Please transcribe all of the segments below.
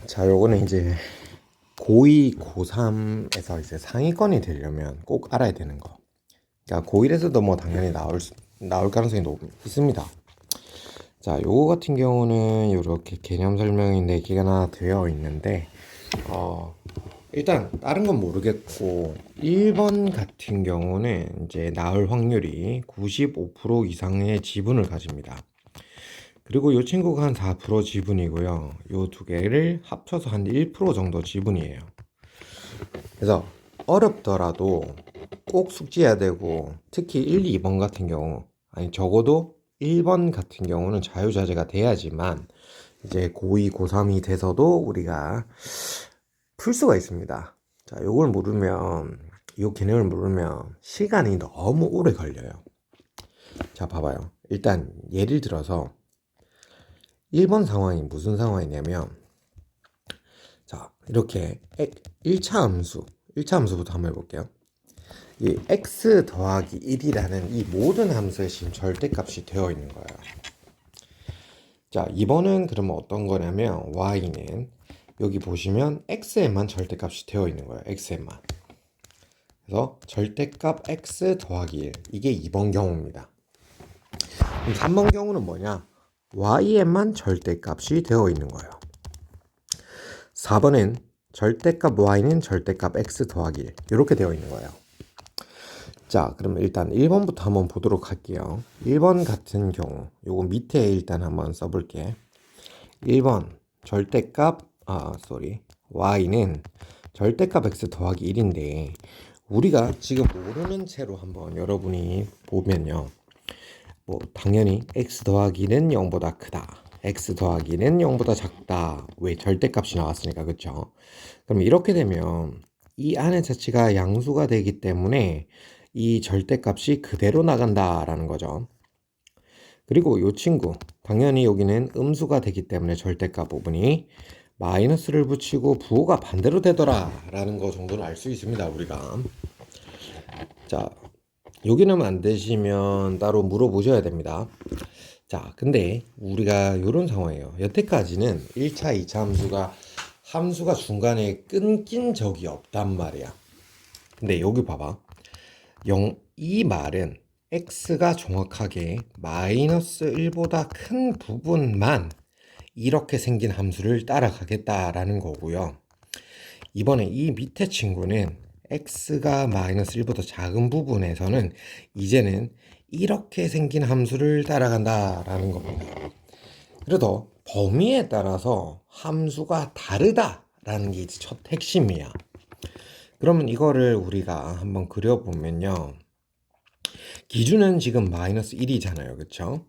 자, 요거는 이제 고2, 고3에서 이제 상위권이 되려면 꼭 알아야 되는 거. 그러니까 고1에서도 뭐 당연히 나올 가능성이 있습니다. 자, 요거 같은 경우는 이렇게 개념 설명이 4개가 되어 있는데, 일단 다른 건 모르겠고 1번 같은 경우는 이제 나올 확률이 95% 이상의 지분을 가집니다. 그리고 이 친구가 한 4% 지분이고요. 요 두 개를 합쳐서 한 1% 정도 지분이에요. 그래서 어렵더라도 꼭 숙지해야 되고, 특히 1, 2번 같은 경우, 아니 적어도 1번 같은 경우는 자유자재가 돼야지만 이제 고2, 고3이 돼서도 우리가 풀 수가 있습니다. 자, 요걸 모르면, 요 개념을 모르면 시간이 너무 오래 걸려요. 자, 봐봐요. 일단 예를 들어서 1번 상황이 무슨 상황이냐면, 자, 이렇게 1차 함수, 1차 함수부터 한번 해볼게요. 이 x 더하기 1이라는 이 모든 함수에 지금 절대값이 되어 있는 거예요. 자, 이번은 그러면 어떤 거냐면 y는 여기 보시면 x에만 절대값이 되어 있는 거예요. x에만. 그래서 절대값 x 더하기 1, 이게 2번 경우입니다. 그럼 3번 경우는 뭐냐? y에만 절대값이 되어 있는 거예요. 4번은 절대값 y는 절대값 x 더하기 1, 이렇게 되어 있는 거예요. 자, 그러면 일단 1번부터 한번 보도록 할게요. 1번 같은 경우, 요거 밑에 일단 한번 써볼게. 1번 절대값, y는 절대값 x 더하기 1인데, 우리가 지금 모르는 채로 한번 여러분이 보면요, 뭐 당연히 x 더하기는 0보다 크다, x 더하기는 0보다 작다. 왜? 절대값이 나왔으니까. 그쵸? 그럼 이렇게 되면 이 안의 자체가 양수가 되기 때문에 이 절대값이 그대로 나간다라는 거죠. 그리고 이 친구, 당연히 여기는 음수가 되기 때문에 절대값 부분이 마이너스를 붙이고 부호가 반대로 되더라 라는 거 정도는 알 수 있습니다, 우리가. 자, 여기는 안 되시면 따로 물어보셔야 됩니다. 자, 근데 우리가 이런 상황이에요. 여태까지는 1차, 2차 함수가 중간에 끊긴 적이 없단 말이야. 근데 여기 봐봐. 이 말은 x가 정확하게 마이너스 1보다 큰 부분만 이렇게 생긴 함수를 따라가겠다라는 거고요. 이번에 이 밑에 친구는 x가 마이너스 1보다 작은 부분에서는 이제는 이렇게 생긴 함수를 따라간다라는 겁니다. 그래도 범위에 따라서 함수가 다르다라는 게 첫 핵심이야. 그러면 이거를 우리가 한번 그려보면요. 기준은 지금 마이너스 1이잖아요. 그쵸?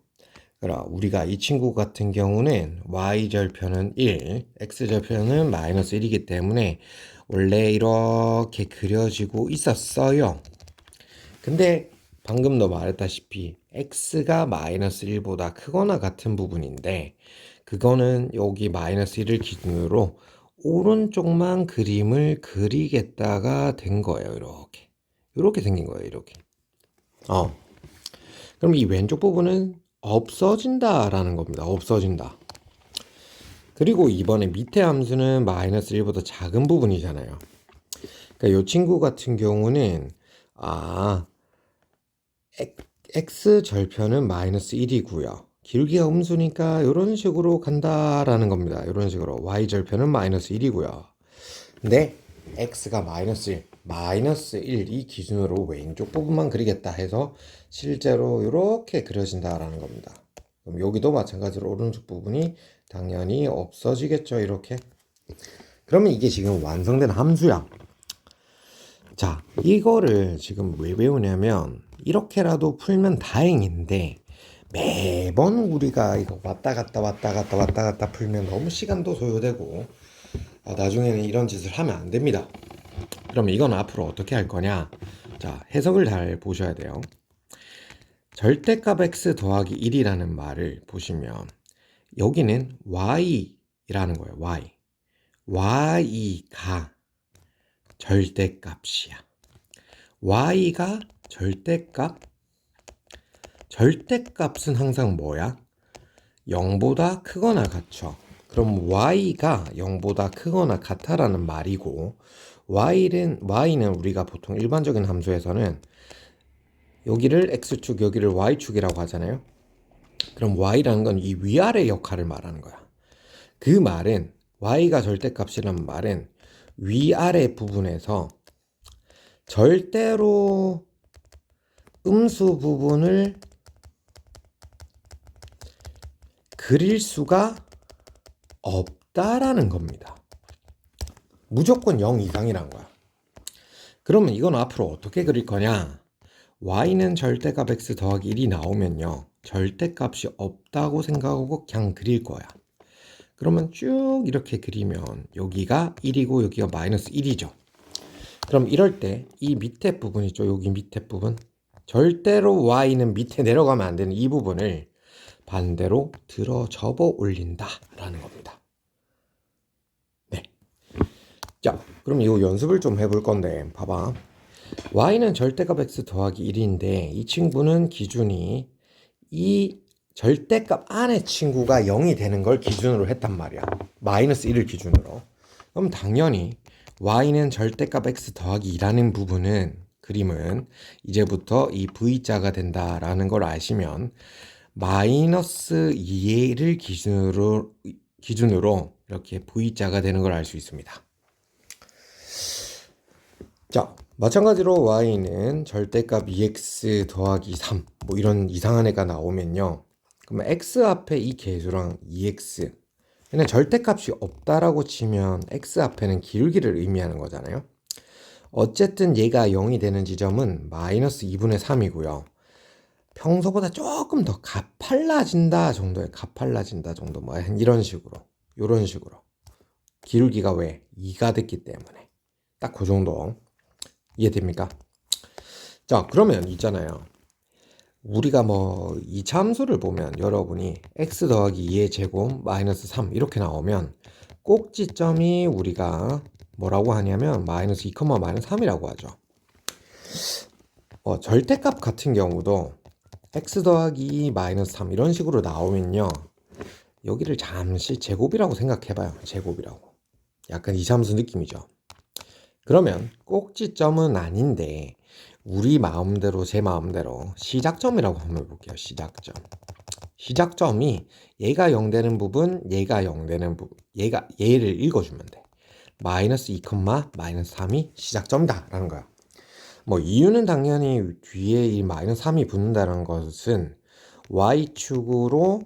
그럼 우리가 이 친구 같은 경우는 y절편은 1, x절편은 마이너스 1이기 때문에 원래 이렇게 그려지고 있었어요. 근데 방금도 말했다시피 x가 마이너스 1보다 크거나 같은 부분인데, 그거는 여기 마이너스 1을 기준으로 오른쪽만 그림을 그리겠다가 된 거예요. 이렇게 생긴 거예요. 이렇게. 그럼 이 왼쪽 부분은 없어진다라는 겁니다. 없어진다. 그리고 이번에 밑에 함수는 마이너스 1보다 작은 부분이잖아요. 그러니까 이 친구 같은 경우는 x 절편은 마이너스 1이고요. 길기가 음수니까 이런 식으로 간다라는 겁니다. 이런 식으로 y 절편은 마이너스 1이고요. 근데 x가 마이너스 1 이 기준으로 왼쪽 부분만 그리겠다 해서 실제로 이렇게 그려진다라는 겁니다. 그럼 여기도 마찬가지로 오른쪽 부분이 당연히 없어지겠죠. 이렇게. 그러면 이게 지금 완성된 함수야. 자, 이거를 지금 왜 배우냐면 이렇게라도 풀면 다행인데, 매번 우리가 이거 왔다 갔다 풀면 너무 시간도 소요되고, 나중에는 이런 짓을 하면 안 됩니다. 그럼 이건 앞으로 어떻게 할 거냐? 자, 해석을 잘 보셔야 돼요. 절대값 x 더하기 1이라는 말을 보시면 여기는 y라는 거예요. y가 절대값이야. y가 절대값은 항상 뭐야? 0보다 크거나 같죠. 그럼 y가 0보다 크거나 같다라는 말이고 y는 우리가 보통 일반적인 함수에서는 여기를 x축 여기를 y축이라고 하잖아요. 그럼 y라는 건 이 위아래 역할을 말하는 거야. 그 말은 y가 절대값이라는 말은 위아래 부분에서 절대로 음수 부분을 그릴 수가 없다라는 겁니다. 무조건 0 이상이란 거야. 그러면 이건 앞으로 어떻게 그릴 거냐? y는 절대값 x 더하기 1이 나오면요. 절대값이 없다고 생각하고 그냥 그릴 거야. 그러면 쭉 이렇게 그리면 여기가 1이고 여기가 마이너스 1이죠. 그럼 이럴 때 이 밑에 부분 있죠. 여기 밑에 부분. 절대로 y는 밑에 내려가면 안 되는 이 부분을 반대로 들어 접어 올린다 라는 겁니다. 네. 자, 그럼 이 연습을 좀 해볼 건데 봐봐. y는 절대값 x 더하기 1인데 이 친구는 기준이 이 절대값 안에 친구가 0이 되는 걸 기준으로 했단 말이야. 마이너스 1을 기준으로. 그럼 당연히 y는 절대값 x 더하기 2라는 부분은 그림은 이제부터 이 v자가 된다라는 걸 아시면 마이너스 2를 기준으로 이렇게 v자가 되는 걸 알 수 있습니다. 자, 마찬가지로 y는 절대값 2x 더하기 3 뭐 이런 이상한 애가 나오면요. 그러면 x 앞에 이 계수랑 2x 얘는 절대값이 없다라고 치면 x 앞에는 기울기를 의미하는 거잖아요. 어쨌든 얘가 0이 되는 지점은 마이너스 2분의 3이고요. 평소보다 조금 더 가팔라진다 정도의 가팔라진다 정도 뭐 이런 식으로 요런 식으로 기울기가 왜 2가 됐기 때문에 딱 그 정도 이해됩니까? 자, 그러면 있잖아요. 우리가 뭐 이차 함수를 보면 여러분이 x 더하기 2의 제곱 마이너스 3 이렇게 나오면 꼭지점이 우리가 뭐라고 하냐면 마이너스 2, 마이너스 3이라고 하죠. 절대값 같은 경우도 x 더하기 2 마이너스 3 이런 식으로 나오면요. 여기를 잠시 제곱이라고 생각해봐요. 제곱이라고. 약간 이차 함수 느낌이죠. 그러면 꼭지점은 아닌데 우리 마음대로 제 마음대로 시작점이라고 한번 볼게요. 시작점. 시작점이 얘가 0 되는 부분, 얘가 0 되는 부분, 얘를 읽어주면 돼. 마이너스 2, 마이너스 3이 시작점이다 라는 거야. 뭐 이유는 당연히 뒤에 이 마이너스 3이 붙는다는 것은 y축으로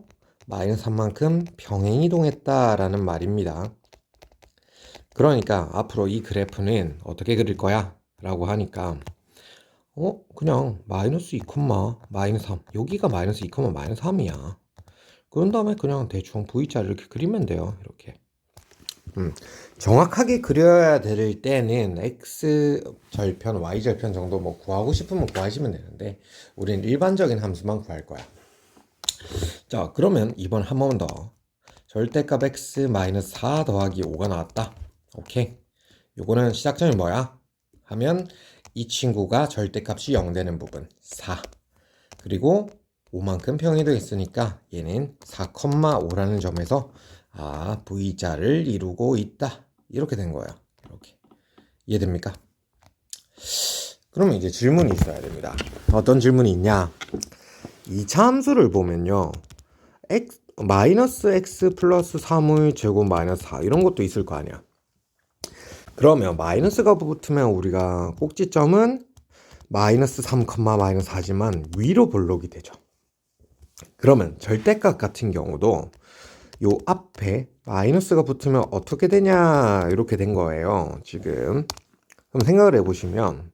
마이너스 3만큼 평행이동했다라는 말입니다. 그러니까 앞으로 이 그래프는 어떻게 그릴 거야? 라고 하니까 그냥 마이너스 2, 마이너스 3 여기가 마이너스 2, 마이너스 3이야. 그런 다음에 그냥 대충 V자를 이렇게 그리면 돼요. 이렇게 정확하게 그려야 될 때는 X절편, Y절편 정도 뭐 구하고 싶으면 구하시면 되는데 우리는 일반적인 함수만 구할 거야. 자, 그러면 이번 한 번 더 절대값 X 마이너스 4 더하기 5가 나왔다. 오케이. 요거는 시작점이 뭐야? 하면 이 친구가 절대값이 0 되는 부분 4 그리고 5만큼 평행이동했으니까 얘는 4,5라는 점에서 V자를 이루고 있다 이렇게 된 거예요. 이렇게 이해됩니까? 그러면 이제 질문이 있어야 됩니다. 어떤 질문이 있냐? 이 함수를 보면요 마이너스 x 플러스 3의 제곱 마이너스 4 이런 것도 있을 거 아니야. 그러면 마이너스가 붙으면 우리가 꼭지점은 마이너스 3, 마이너스 4지만 위로 볼록이 되죠. 그러면 절대값 같은 경우도 요 앞에 마이너스가 붙으면 어떻게 되냐 이렇게 된 거예요. 지금 그럼 생각을 해보시면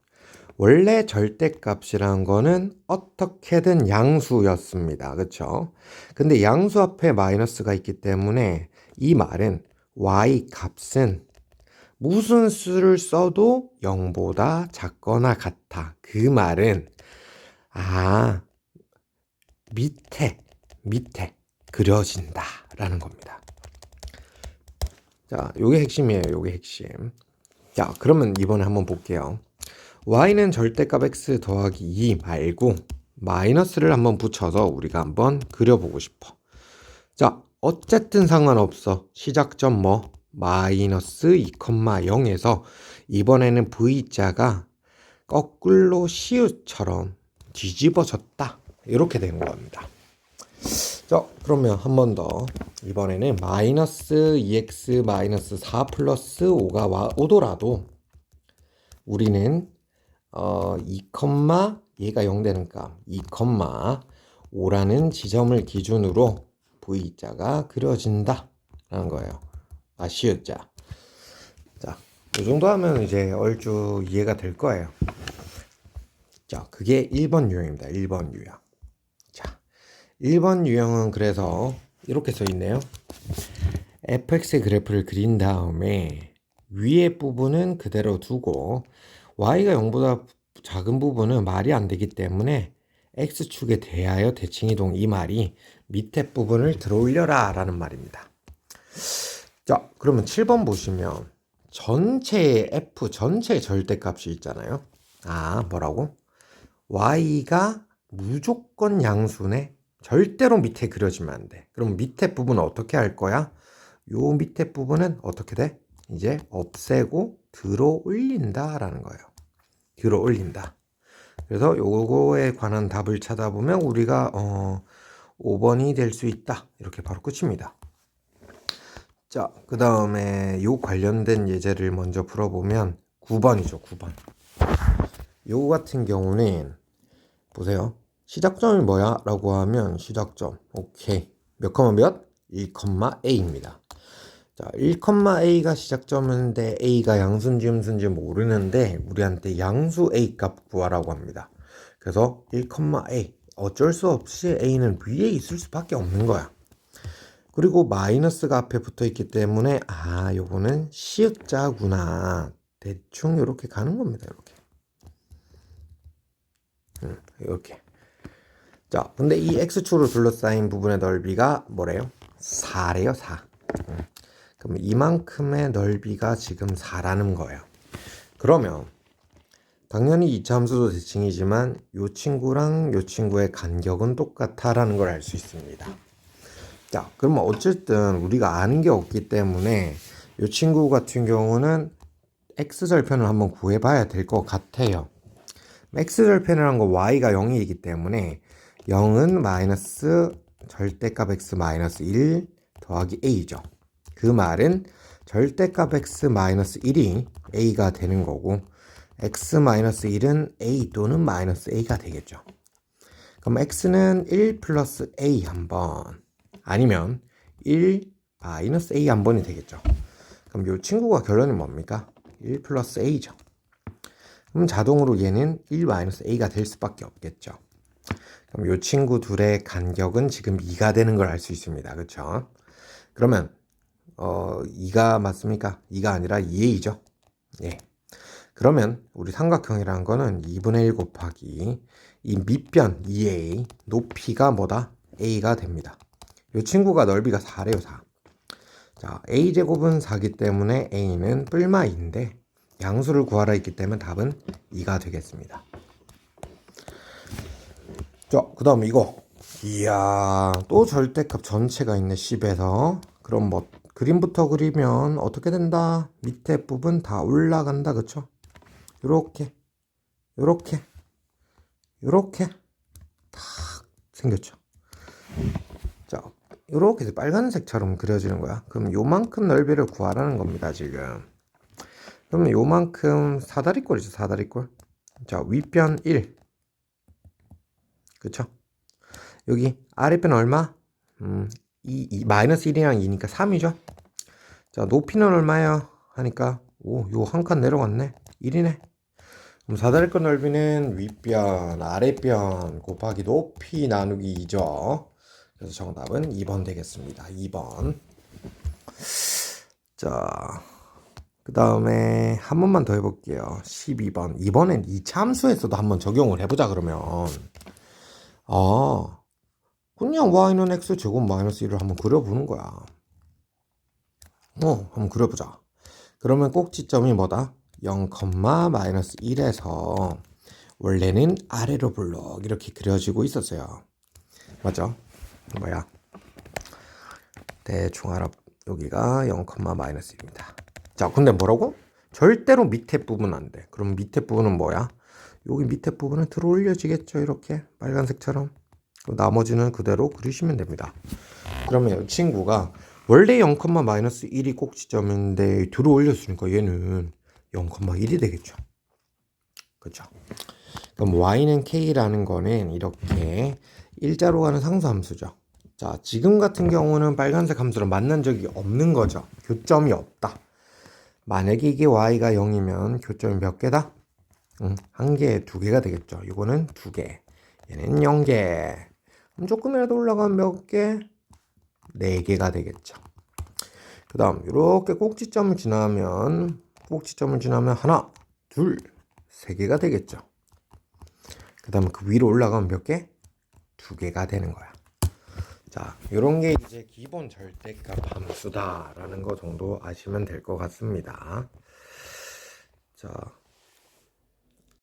원래 절대값이란 거는 어떻게든 양수였습니다. 그렇죠? 근데 양수 앞에 마이너스가 있기 때문에 이 말은 y 값은 무슨 수를 써도 0보다 작거나 같아. 그 말은 밑에 그려진다 라는 겁니다. 자, 요게 핵심이에요. 요게 핵심. 자, 그러면 이번에 한번 볼게요. y는 절대값 x 더하기 2 말고 마이너스를 한번 붙여서 우리가 한번 그려보고 싶어. 자, 어쨌든 상관없어. 시작점 뭐? 마이너스 2,0에서 이번에는 V자가 거꾸로 시옷처럼 뒤집어졌다. 이렇게 되는 겁니다. 자, 그러면 한 번 더. 이번에는 마이너스 2x 마이너스 4 플러스 5가 오더라도 우리는 2, 얘가 0 되는 값 2, 5라는 지점을 기준으로 V자가 그려진다 라는 거예요. 시옷자. 자, 이 정도 하면 이제 얼추 이해가 될 거예요. 자, 그게 1번 유형입니다. 1번 유형. 자, 1번 유형은 그래서 이렇게 써 있네요. fx의 그래프를 그린 다음에 위에 부분은 그대로 두고 y가 0보다 작은 부분은 말이 안 되기 때문에 x축에 대하여 대칭이동, 이 말이 밑에 부분을 들어올려라 라는 말입니다. 자, 그러면 7번 보시면 전체의 f, 전체의 절대값이 있잖아요. 뭐라고? y가 무조건 양수네. 절대로 밑에 그려지면 안 돼. 그럼 밑에 부분은 어떻게 할 거야? 요 밑에 부분은 어떻게 돼? 이제 없애고 들어 올린다 라는 거예요. 들어 올린다. 그래서 요거에 관한 답을 찾아보면 우리가 5번이 될 수 있다. 이렇게 바로 끝입니다. 자, 그 다음에 요 관련된 예제를 먼저 풀어보면 9번이죠. 9번. 요거 같은 경우는 보세요. 시작점이 뭐야? 라고 하면 시작점. 오케이. 몇 컴마 몇? 1,a입니다. 자, 1,a가 시작점인데 a가 양수인지 음수인지 모르는데 우리한테 양수 a 값 구하라고 합니다. 그래서 1,a. 어쩔 수 없이 a는 위에 있을 수밖에 없는 거야. 그리고 마이너스가 앞에 붙어 있기 때문에 요거는 시읒자구나. 대충 이렇게 가는 겁니다. 이렇게. 자, 근데 이 x축으로 둘러싸인 부분의 넓이가 뭐래요? 4래요, 4. 그럼 이만큼의 넓이가 지금 4라는 거예요. 그러면 당연히 이차 함수도 대칭이지만 요 친구랑 요 친구의 간격은 똑같다라는 걸 알 수 있습니다. 자, 그러면 어쨌든 우리가 아는 게 없기 때문에 요 친구 같은 경우는 x절편을 한번 구해봐야 될 것 같아요. x절편이라는 건 y가 0이기 때문에 0은 마이너스 절대값 x 마이너스 1 더하기 a죠. 그 말은 절대값 x 마이너스 1이 a가 되는 거고 x 마이너스 1은 a 또는 마이너스 a가 되겠죠. 그럼 x는 1 플러스 a 한 번 아니면 1 마이너스 a 한 번이 되겠죠. 그럼 이 친구가 결론이 뭡니까? 1 플러스 a죠. 그럼 자동으로 얘는 1 마이너스 a가 될 수밖에 없겠죠. 그럼 이 친구 둘의 간격은 지금 2가 되는 걸 알 수 있습니다. 그렇죠? 그러면 2가 맞습니까? 2가 아니라 2a죠. 예. 그러면 우리 삼각형이라는 거는 2분의 1 곱하기 이 밑변 2a 높이가 뭐다? a가 됩니다. 이 친구가 넓이가 4래요, 4. 자, a제곱은 4기 때문에 a는 뿔마 2인데 양수를 구하라 했기 때문에 답은 2가 되겠습니다. 자, 그 다음 이거. 이야, 또 절대값 전체가 있네, 10에서. 그럼 뭐 그림부터 그리면 어떻게 된다? 밑에 부분 다 올라간다, 그쵸? 요렇게 탁 생겼죠. 자, 요렇게 빨간색처럼 그려지는 거야. 그럼 요만큼 넓이를 구하라는 겁니다, 지금. 그러면 요만큼 사다리꼴이죠, 사다리꼴. 자, 윗변 1. 그쵸? 여기 아랫변 얼마? 마이너스 1이랑 2니까 3이죠? 자, 높이는 얼마야? 하니까, 요 한 칸 내려갔네. 1이네. 그럼 사다리꼴 넓이는 윗변, 아랫변 곱하기 높이 나누기 2죠. 그래서 정답은 2번 되겠습니다. 2번. 자, 그 다음에 한 번만 더 해볼게요. 12번. 이번엔 이차 함수에서도 한번 적용을 해보자, 그러면. 그냥 y는 x제곱 마이너스 1을 한번 그려보는 거야. 한번 그려보자. 그러면 꼭지점이 뭐다? 0, 마이너스 1에서 원래는 아래로 볼록 이렇게 그려지고 있었어요. 맞죠? 뭐야? 대충 알아. 여기가 0, 마이너스 1입니다. 자, 근데 뭐라고? 절대로 밑에 부분 안 돼. 그럼 밑에 부분은 뭐야? 여기 밑에 부분은 들어 올려지겠죠. 이렇게 빨간색처럼. 나머지는 그대로 그리시면 됩니다. 그러면 이 친구가 원래 0, 마이너스 1이 꼭지점인데 들어 올렸으니까 얘는 0,1이 되겠죠. 그렇죠? 그럼 y는 k라는 거는 이렇게 일자로 가는 상수함수죠. 자, 지금 같은 경우는 빨간색 함수를 만난 적이 없는 거죠. 교점이 없다. 만약에 이게 y가 0이면 교점이 몇 개다? 한 개, 두 개가 되겠죠. 이거는 두 개, 얘는 0개. 그럼 조금이라도 올라가면 몇 개? 네 개가 되겠죠. 그 다음 이렇게 꼭지점을 지나면 하나, 둘, 세 개가 되겠죠. 그 다음 그 위로 올라가면 몇 개? 두 개가 되는 거야. 자, 이런 게 이제 기본 절대값 함수다라는 거 정도 아시면 될 것 같습니다. 자.